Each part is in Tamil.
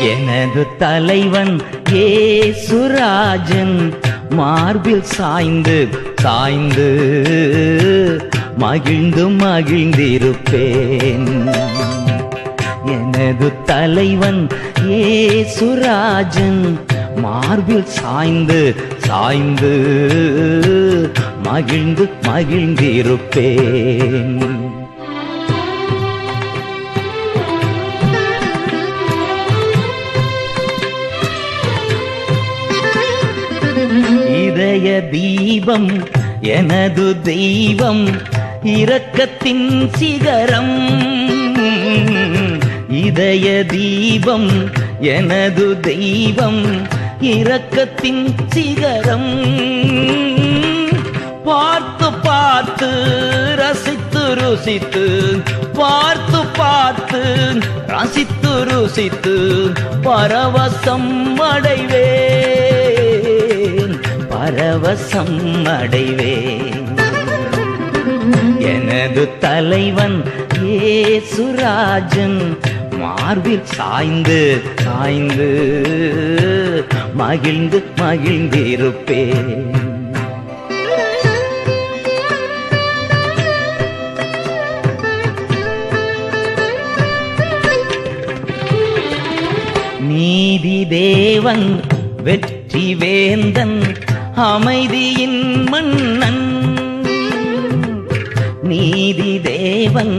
எனது தலைவன் ஏசுராஜன் மார்பில் சாய்ந்து சாய்ந்து மகிழ்ந்து மகிழ்ந்திருப்பேன். எனது தலைவன் ஏசுராஜன் மார்பில் சாய்ந்து சாய்ந்து மகிழ்ந்து மகிழ்ந்திருப்பேன். இதய தீபம் எனது தெய்வம் இரக்கத்தின் சிகரம். இதய தீபம் எனது தெய்வம் இரக்கத்தின் சிகரம். பார்த்து பார்த்து ரசித்து ருசித்து பார்த்து பார்த்து ரசித்து ருசித்து பரவசம் அடைவேன் பரவசம் அடைவேன். எனது தலைவன் ஏசுராஜன் மார்பில் சாய்ந்து சாய்ந்து மகிழ்ந்து மகிழ்ந்திருப்பேன். நீதி தேவன் வெற்றி வேந்தன் அமைதியின் மன்னன். நீதி தேவன்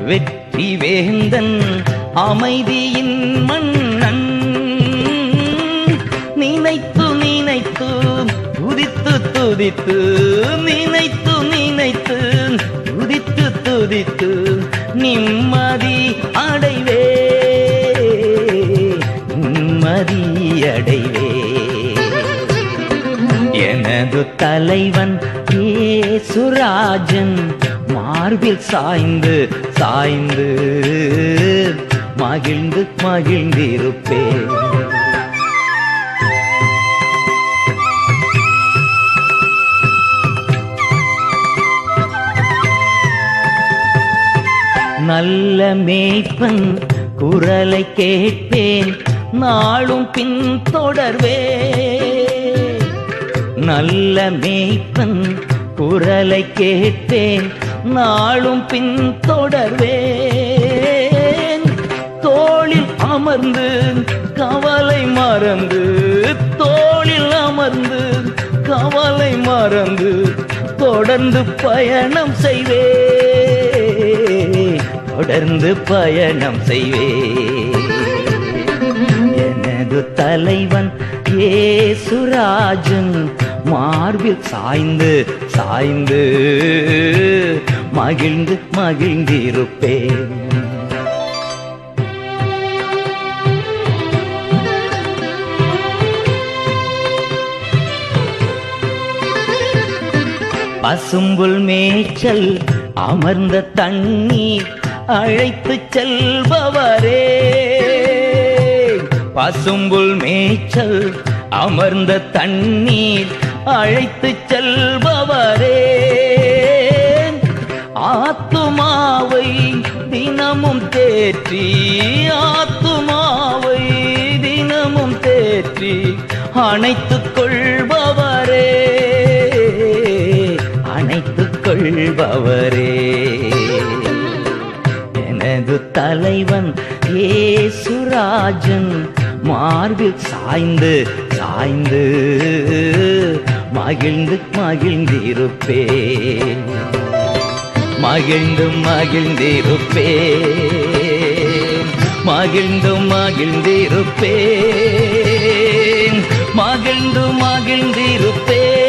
வெற்றி வேந்தன் அமைதியின் மன்னன். நினைத்து நினைத்து துதித்து துதித்து நினைத்து நினைத்து துதித்து துதித்து நிம்மதி அடைவே நிம்மதி அடைவே. எனது தலைவன் ஏசுராஜன் மார்பில் சாய்ந்து சாய்ந்து மகிழ்ந்து மகிழ்ந்திருப்பேன். நல்ல மேய்ப்பன் குரலை கேட்பேன் நாளும் பின் தொடர்வேன். நல்ல மேய்ப்பன் குரலை கேட்பேன் நாளும் பின் தொடர்வேன். தோளில் அமர்ந்து கவலை மறந்து தோளில் அமர்ந்து கவலை மறந்து தொடர்ந்து பயணம் செய்வேன் தொடர்ந்து பயணம் செய்வேன். எனது தலைவன் ஏசுராஜன் மார்பில் சாய்ந்து சாய்ந்து மகிழ்ந்து மகிழ்ந்திருப்பேன். பசும்புல் மேய்ச்சல் அமர்ந்த தண்ணீர் அழைத்து செல்பவரே. பசும்புல் மேய்ச்சல் அமர்ந்த தண்ணீர் அழைத்து செல்பவரே. ஆத்துமாவை தினமும் தேற்றி ஆத்துமாவை தினமும் தேற்றி அணைத்துக் கொள்பவரே அணைத்துக் கொள்பவரே. எனது தலைவன் ஏசுராஜன் மார்பில் சாய்ந்து சாய்ந்து மகிழ்ந்து மகிழ்ந்திருப்பேன் மகிழ்ந்து மகிழ்ந்திருப்பேன் மகிழ்ந்து மகிழ்ந்திருப்பேன் மகிழ்ந்து மகிழ்ந்திருப்பேன்.